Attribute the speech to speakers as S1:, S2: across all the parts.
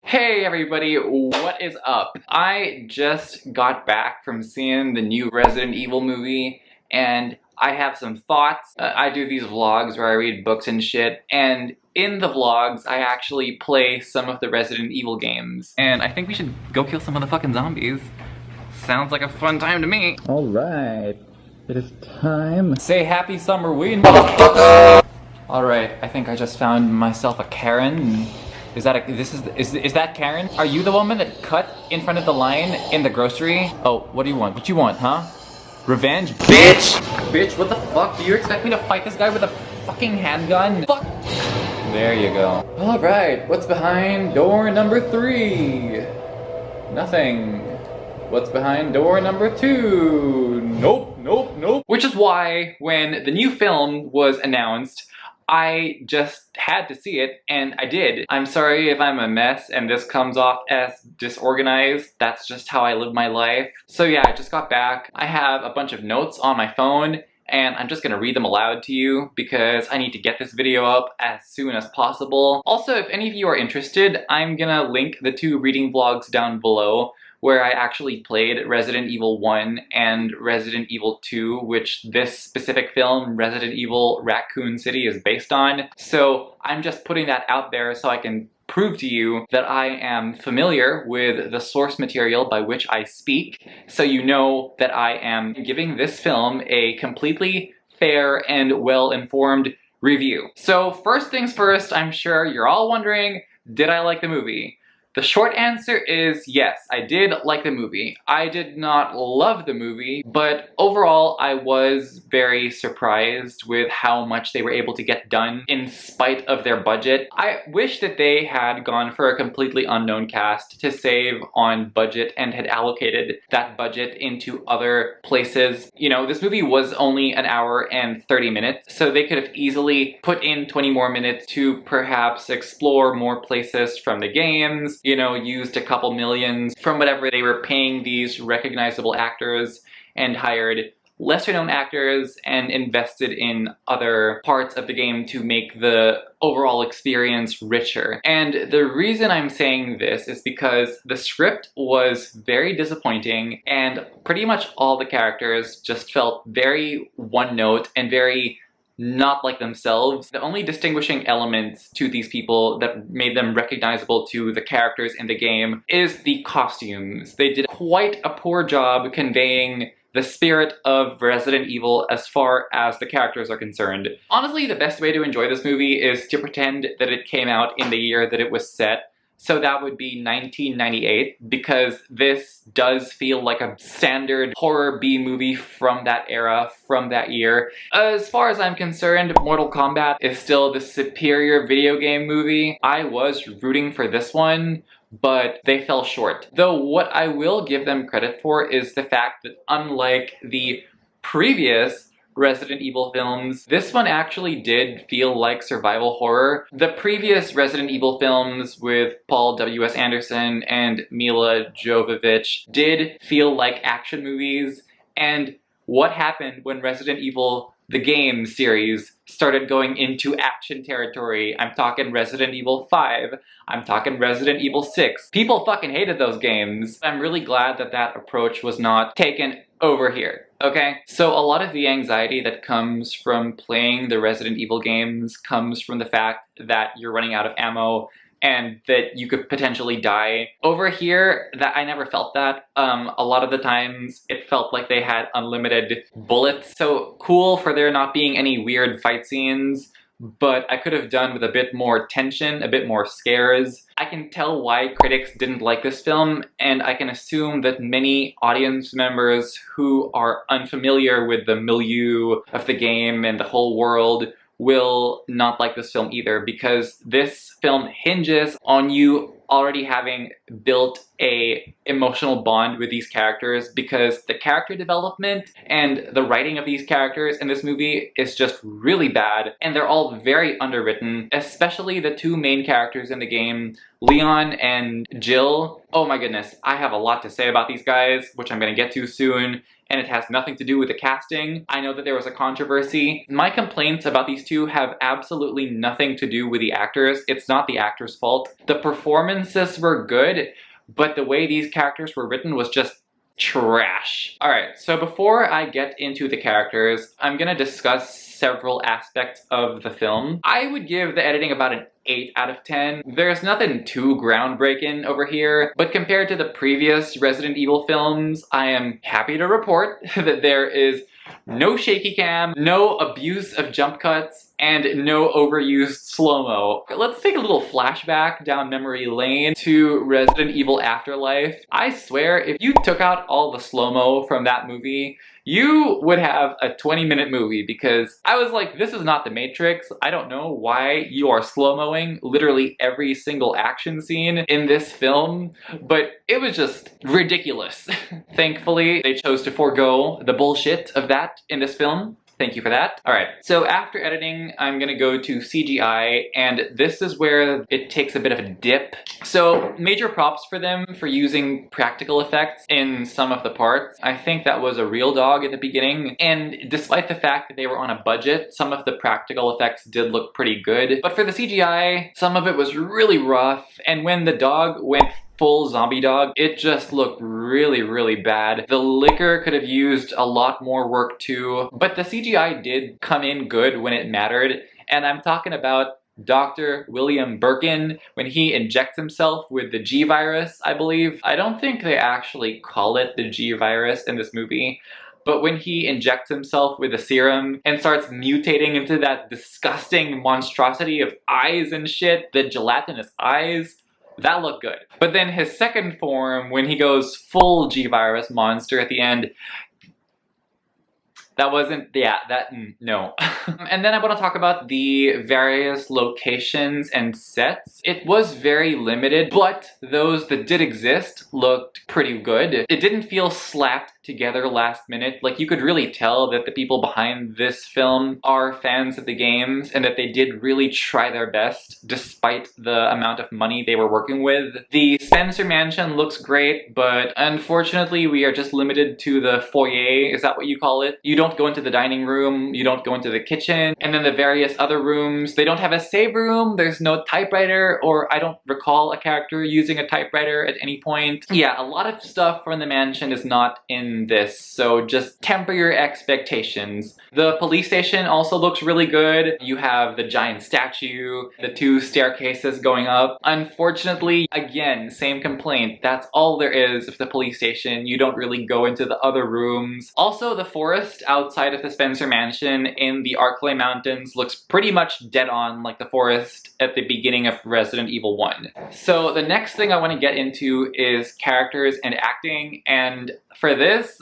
S1: Hey everybody, what is up? I just got back from seeing the new Resident Evil movie and I have some thoughts. I do these vlogs where I read books and shit, and in the vlogs I actually play some of the Resident Evil games. And I think we should go kill some motherfucking zombies. Sounds like a fun time to me.
S2: Alright, it is time.
S1: Say happy summerween, motherfucker! Alright, I think I just found myself a Karen. Is that is that Karen? Are you the woman that cut in front of the line in the grocery? Oh, what do you want? What you want, huh? Revenge, bitch! Bitch, what the fuck? Do you expect me to fight this guy with a fucking handgun? Fuck! There you go. Alright, what's behind door number 3? Nothing. What's behind door number 2? Nope, nope, nope. Which is why, when the new film was announced, I just had to see it, and I did. I'm sorry if I'm a mess and this comes off as disorganized. That's just how I live my life. So yeah, I just got back. I have a bunch of notes on my phone, and I'm just gonna read them aloud to you because I need to get this video up as soon as possible. Also, if any of you are interested, I'm gonna link the 2 reading vlogs down below where I actually played Resident Evil 1 and Resident Evil 2, which this specific film, Resident Evil Raccoon City, is based on. So I'm just putting that out there so I can prove to you that I am familiar with the source material by which I speak, so you know that I am giving this film a completely fair and well-informed review. So first things first, I'm sure you're all wondering, did I like the movie? The short answer is yes, I did like the movie. I did not love the movie, but overall I was very surprised with how much they were able to get done in spite of their budget. I wish that they had gone for a completely unknown cast to save on budget and had allocated that budget into other places. You know, this movie was only an hour and 30 minutes, so they could have easily put in 20 more minutes to perhaps explore more places from the games, you know, used a couple millions from whatever they were paying these recognizable actors and hired lesser known actors and invested in other parts of the game to make the overall experience richer. And the reason I'm saying this is because the script was very disappointing and pretty much all the characters just felt very one note and very not like themselves. The only distinguishing elements to these people that made them recognizable to the characters in the game is the costumes. They did quite a poor job conveying the spirit of Resident Evil as far as the characters are concerned. Honestly, the best way to enjoy this movie is to pretend that it came out in the year that it was set. So that would be 1998, because this does feel like a standard horror B-movie from that era, from that year. As far as I'm concerned, Mortal Kombat is still the superior video game movie. I was rooting for this one, but they fell short. Though what I will give them credit for is the fact that unlike the previous Resident Evil films, this one actually did feel like survival horror. The previous Resident Evil films with Paul W.S. Anderson and Mila Jovovich did feel like action movies, and what happened when Resident Evil the game series started going into action territory? I'm talking Resident Evil 5, I'm talking Resident Evil 6. People fucking hated those games. I'm really glad that that approach was not taken over here, okay? So a lot of the anxiety that comes from playing the Resident Evil games comes from the fact that you're running out of ammo and that you could potentially die. Over here, that I never felt that. A lot of the times it felt like they had unlimited bullets. So cool for there not being any weird fight scenes, but I could have done with a bit more tension, a bit more scares. I can tell why critics didn't like this film, and I can assume that many audience members who are unfamiliar with the milieu of the game and the whole world will not like this film either, because this film hinges on you already having built a emotional bond with these characters because the character development and the writing of these characters in this movie is just really bad, and they're all very underwritten, especially the two main characters in the game, Leon and Jill. Oh my goodness, I have a lot to say about these guys, which I'm gonna get to soon, and it has nothing to do with the casting. I know that there was a controversy. My complaints about these two have absolutely nothing to do with the actors. It's not the actors' fault. The performances were good, but the way these characters were written was just trash. Alright, so before I get into the characters, I'm gonna discuss several aspects of the film. I would give the editing about an 8 out of 10. There's nothing too groundbreaking over here, but compared to the previous Resident Evil films, I am happy to report that there is no shaky cam, no abuse of jump cuts, and no overused slow-mo. Let's take a little flashback down memory lane to Resident Evil Afterlife. I swear, if you took out all the slow-mo from that movie, you would have a 20-minute movie, because I was like, this is not the Matrix. I don't know why you are slow-moing literally every single action scene in this film, but it was just ridiculous. Thankfully, they chose to forego the bullshit of that in this film. Thank you for that. Alright, so after editing, I'm gonna go to CGI, and this is where it takes a bit of a dip. So, major props for them for using practical effects in some of the parts. I think that was a real dog at the beginning, and despite the fact that they were on a budget, some of the practical effects did look pretty good. But for the CGI, some of it was really rough, and when the dog went full zombie dog, it just looked really, really bad. The liquor could have used a lot more work too, but the CGI did come in good when it mattered, and I'm talking about Dr. William Birkin when he injects himself with the G virus, I believe. I don't think they actually call it the G virus in this movie, but when he injects himself with the serum and starts mutating into that disgusting monstrosity of eyes and shit, the gelatinous eyes, that looked good. But then his second form, when he goes full G-Virus monster at the end, that wasn't, no. And then I want to talk about the various locations and sets. It was very limited, but those that did exist looked pretty good. It didn't feel slapped together last minute. Like, you could really tell that the people behind this film are fans of the games and that they did really try their best despite the amount of money they were working with. The Spencer Mansion looks great, but unfortunately we are just limited to the foyer, is that what you call it? You don't go into the dining room, you don't go into the kitchen, and then the various other rooms, they don't have a save room, there's no typewriter, or I don't recall a character using a typewriter at any point. Yeah, a lot of stuff from the mansion is not in this, so just temper your expectations. The police station also looks really good. You have the giant statue, the two staircases going up. Unfortunately, again, same complaint. That's all there is of the police station. You don't really go into the other rooms. Also, the forest outside of the Spencer Mansion in the Arklay Mountains looks pretty much dead on like the forest at the beginning of Resident Evil 1. So the next thing I want to get into is characters and acting, and for this,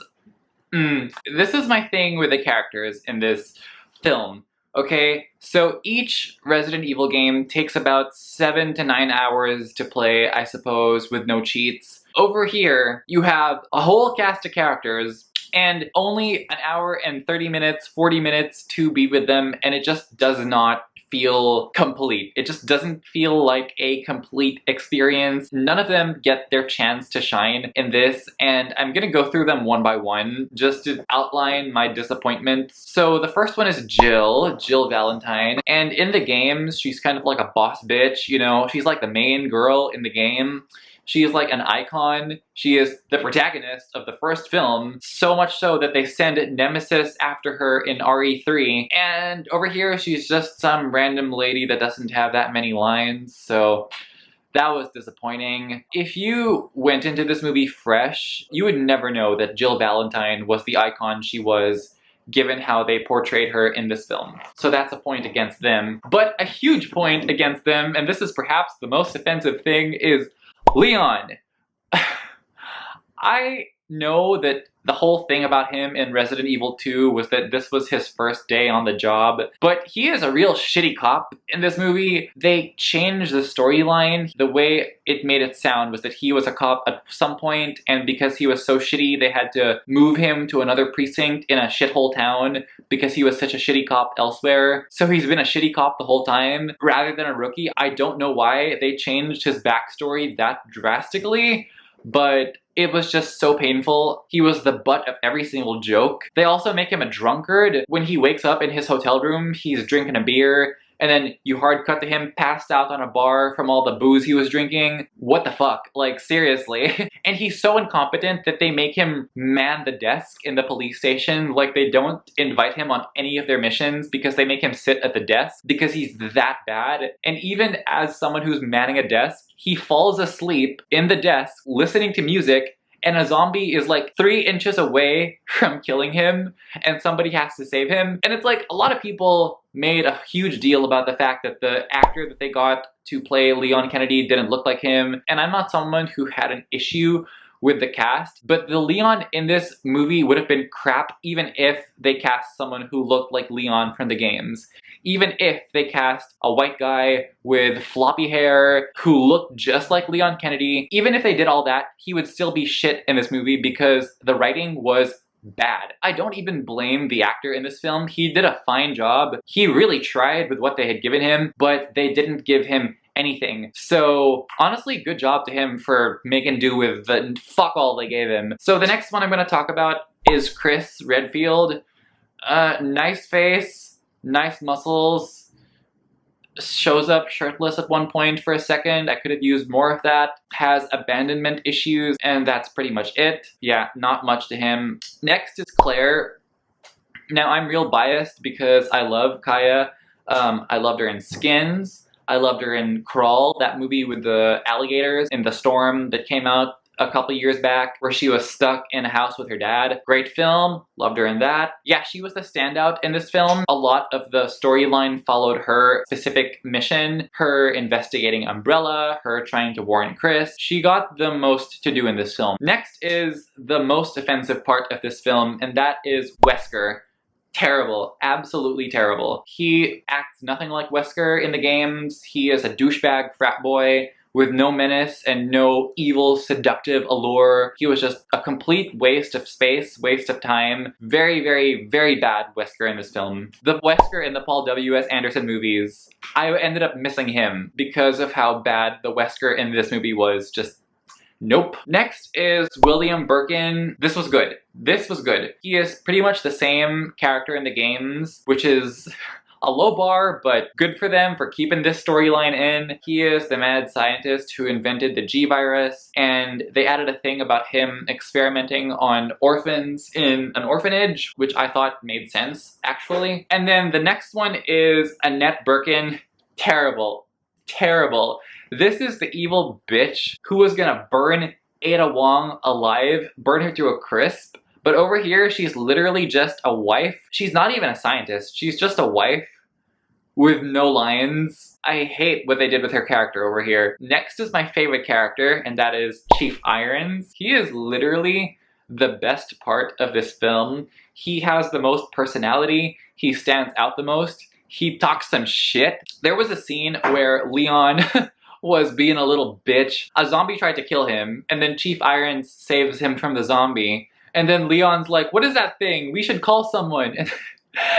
S1: this is my thing with the characters in this film. Okay, so each Resident Evil game takes about 7 to 9 hours to play, I suppose, with no cheats. Over here, you have a whole cast of characters and only an hour and 30 minutes, 40 minutes to be with them, and it just does not feel complete. It just doesn't feel like a complete experience. None of them get their chance to shine in this, and I'm gonna go through them one by one just to outline my disappointments. So the first one is Jill Valentine, and in the games, she's kind of like a boss bitch, you know? She's like the main girl in the game. She is like an icon. She is the protagonist of the first film, so much so that they send Nemesis after her in RE3. And over here, she's just some random lady that doesn't have that many lines, so that was disappointing. If you went into this movie fresh, you would never know that Jill Valentine was the icon she was, given how they portrayed her in this film. So that's a point against them. But a huge point against them, and this is perhaps the most offensive thing, is Leon. I know that the whole thing about him in Resident Evil 2 was that this was his first day on the job, but he is a real shitty cop. In this movie, they changed the storyline. The way it made it sound was that he was a cop at some point, and because he was so shitty, they had to move him to another precinct in a shithole town because he was such a shitty cop elsewhere. So he's been a shitty cop the whole time, rather than a rookie. I don't know why they changed his backstory that drastically, but it was just so painful. He was the butt of every single joke. They also make him a drunkard. When he wakes up in his hotel room, he's drinking a beer, and then you hard cut to him passed out on a bar from all the booze he was drinking. What the fuck? Like, seriously. And he's so incompetent that they make him man the desk in the police station. Like, they don't invite him on any of their missions because they make him sit at the desk because he's that bad. And even as someone who's manning a desk, he falls asleep in the desk listening to music, and a zombie is like 3 inches away from killing him, and somebody has to save him. And it's like, a lot of people made a huge deal about the fact that the actor that they got to play Leon Kennedy didn't look like him, and I'm not someone who had an issue with the cast, but the Leon in this movie would have been crap even if they cast someone who looked like Leon from the games. Even if they cast a white guy with floppy hair who looked just like Leon Kennedy, even if they did all that, he would still be shit in this movie because the writing was bad. I don't even blame the actor in this film. He did a fine job. He really tried with what they had given him, but they didn't give him anything. So honestly, good job to him for making do with the fuck all they gave him. So the next one I'm going to talk about is Chris Redfield. Nice face, nice muscles, shows up shirtless at one point for a second. I could have used more of that. Has abandonment issues, and that's pretty much it. Yeah, not much to him. Next is Claire. Now, I'm real biased because I love Kaya. I loved her in Skins. I loved her in Crawl, that movie with the alligators in the storm that came out a couple years back where she was stuck in a house with her dad. Great film, loved her in that. Yeah, she was the standout in this film. A lot of the storyline followed her specific mission, her investigating Umbrella, her trying to warn Chris. She got the most to do in this film. Next is the most offensive part of this film, and that is Wesker. Terrible. Absolutely terrible. He acts nothing like Wesker in the games. He is a douchebag frat boy with no menace and no evil, seductive allure. He was just a complete waste of space, waste of time. Very, very, very bad Wesker in this film. The Wesker in the Paul W.S. Anderson movies, I ended up missing him because of how bad the Wesker in this movie was. Just nope. Next is William Birkin. This was good. This was good. He is pretty much the same character in the games, which is a low bar, but good for them for keeping this storyline in. He is the mad scientist who invented the G virus, and they added a thing about him experimenting on orphans in an orphanage, which I thought made sense, actually. And then the next one is Annette Birkin. Terrible. Terrible. This is the evil bitch who was gonna burn Ada Wong alive, burn her to a crisp. But over here, she's literally just a wife. She's not even a scientist. She's just a wife with no lines. I hate what they did with her character over here. Next is my favorite character, and that is Chief Irons. He is literally the best part of this film. He has the most personality. He stands out the most. He talks some shit. There was a scene where Leon was being a little bitch. A zombie tried to kill him, and then Chief Irons saves him from the zombie. And then Leon's like, what is that thing? We should call someone.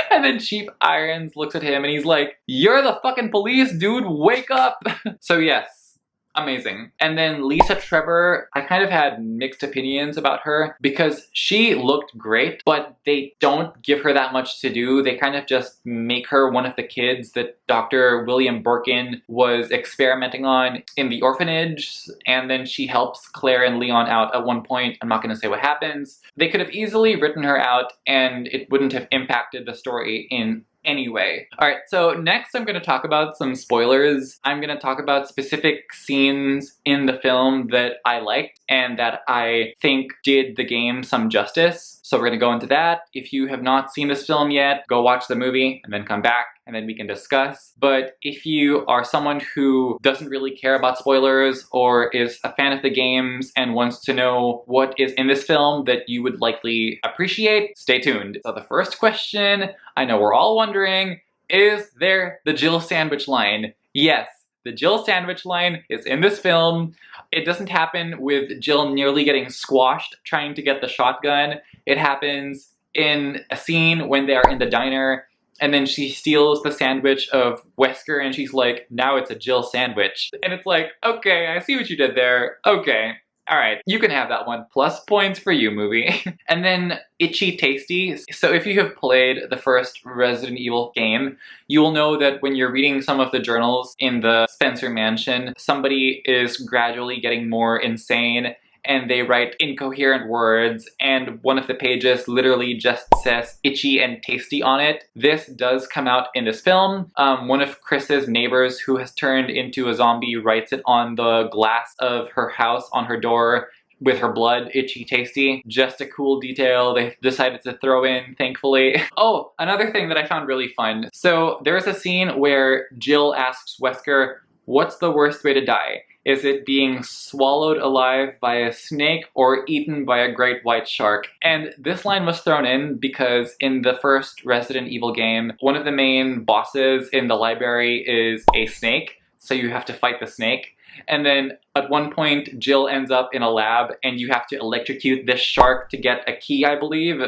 S1: And then Chief Irons looks at him and he's like, you're the fucking police, dude, wake up. So yes, amazing. And then Lisa Trevor, I kind of had mixed opinions about her because she looked great, but they don't give her that much to do. They kind of just make her one of the kids that Dr. William Birkin was experimenting on in the orphanage, and then she helps Claire and Leon out at one point. I'm not going to say what happens. They could have easily written her out and it wouldn't have impacted the story in any way. Alright, so next I'm going to talk about some spoilers. I'm going to talk about specific scenes in the film that I liked and that I think did the game some justice. So we're gonna go into that. If you have not seen this film yet, go watch the movie and then come back and then we can discuss. But if you are someone who doesn't really care about spoilers or is a fan of the games and wants to know what is in this film that you would likely appreciate, stay tuned. So the first question, I know we're all wondering, is there the Jill sandwich line? Yes, the Jill sandwich line is in this film. It doesn't happen with Jill nearly getting squashed trying to get the shotgun. It happens in a scene when they are in the diner and then she steals the sandwich of Wesker and she's like, now it's a Jill sandwich. And it's like, okay, I see what you did there. Okay. Alright, you can have that one. Plus points for you, movie. And then Itchy Tasty. So if you have played the first Resident Evil game, you will know that when you're reading some of the journals in the Spencer Mansion, somebody is gradually getting more insane and they write incoherent words, and one of the pages literally just says itchy and tasty on it. This does come out in this film. One of Chris's neighbors who has turned into a zombie writes it on the glass of her house on her door with her blood, itchy tasty. Just a cool detail they decided to throw in, thankfully. Oh, another thing that I found really fun. So there's a scene where Jill asks Wesker, what's the worst way to die? Is it being swallowed alive by a snake or eaten by a great white shark? And this line was thrown in because in the first Resident Evil game, one of the main bosses in the library is a snake, so you have to fight the snake. And then at one point, Jill ends up in a lab and you have to electrocute this shark to get a key, I believe.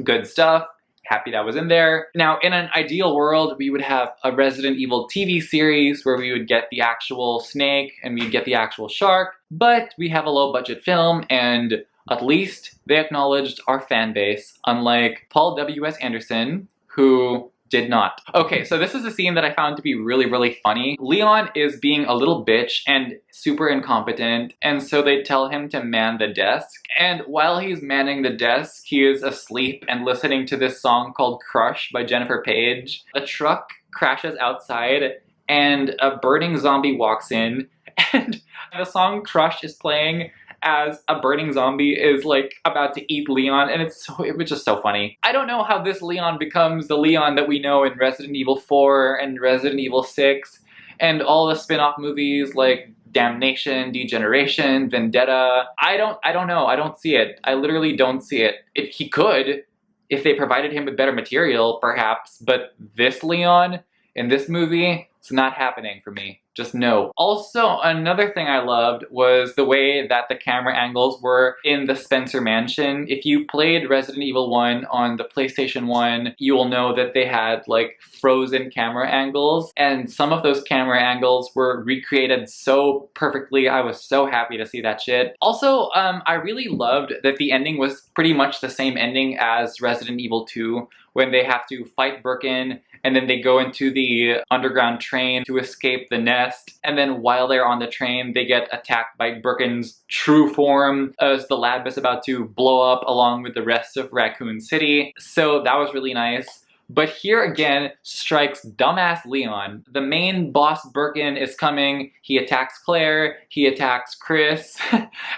S1: Good stuff. Happy that was in there. Now, in an ideal world, we would have a Resident Evil TV series where we would get the actual snake and we'd get the actual shark, but we have a low-budget film and at least they acknowledged our fan base, unlike Paul W.S. Anderson, who did not. Okay, so this is a scene that I found to be really, really funny. Leon is being a little bitch and super incompetent, and so they tell him to man the desk. And while he's manning the desk, he is asleep and listening to this song called Crush by Jennifer Page. A truck crashes outside and a burning zombie walks in, and the song Crush is playing as a burning zombie is like about to eat Leon, and it was just so funny. I don't know how this Leon becomes the Leon that we know in Resident Evil 4 and Resident Evil 6 and all the spin-off movies like Damnation, Degeneration, Vendetta. I don't know. I don't see it. I literally don't see it. He could, if they provided him with better material, perhaps, but this Leon in this movie, it's not happening for me. Just no. Also, another thing I loved was the way that the camera angles were in the Spencer Mansion. If you played Resident Evil 1 on the PlayStation 1, you will know that they had like frozen camera angles, and some of those camera angles were recreated so perfectly. I was so happy to see that shit. Also, I really loved that the ending was pretty much the same ending as Resident Evil 2, when they have to fight Birkin and then they go into the underground train to escape the nest, and then while they're on the train they get attacked by Birkin's true form as the lab is about to blow up along with the rest of Raccoon City. So that was really nice. But here again strikes dumbass Leon. The main boss Birkin is coming, he attacks Claire, he attacks Chris,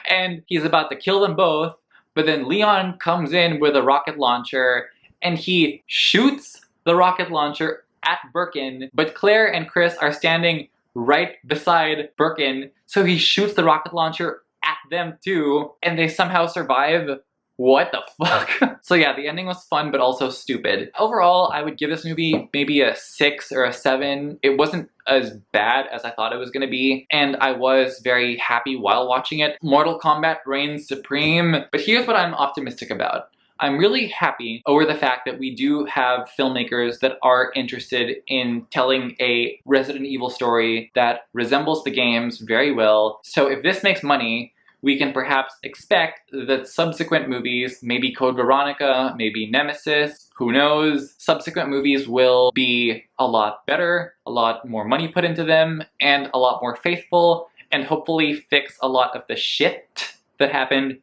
S1: and he's about to kill them both, but then Leon comes in with a rocket launcher and he shoots the rocket launcher at Birkin, but Claire and Chris are standing right beside Birkin, so he shoots the rocket launcher at them too, and they somehow survive. What the fuck? So yeah, the ending was fun, but also stupid. Overall, I would give this movie maybe a 6 or a 7. It wasn't as bad as I thought it was gonna be, and I was very happy while watching it. Mortal Kombat reigns supreme, but here's what I'm optimistic about. I'm really happy over the fact that we do have filmmakers that are interested in telling a Resident Evil story that resembles the games very well. So if this makes money, we can perhaps expect that subsequent movies, maybe Code Veronica, maybe Nemesis, who knows, subsequent movies will be a lot better, a lot more money put into them, and a lot more faithful, and hopefully fix a lot of the shit that happened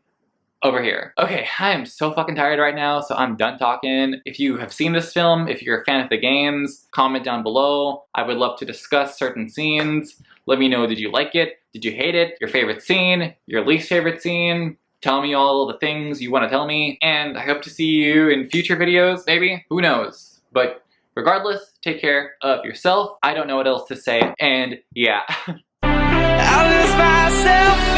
S1: over here. Okay, I am so fucking tired right now, so I'm done talking. If you have seen this film, if you're a fan of the games, comment down below. I would love to discuss certain scenes. Let me know, did you like it? Did you hate it? Your favorite scene? Your least favorite scene? tell me all the things you want to tell me, and I hope to see you in future videos, maybe? Who knows? But regardless, take care of yourself. I don't know what else to say, and yeah.
S3: I lose myself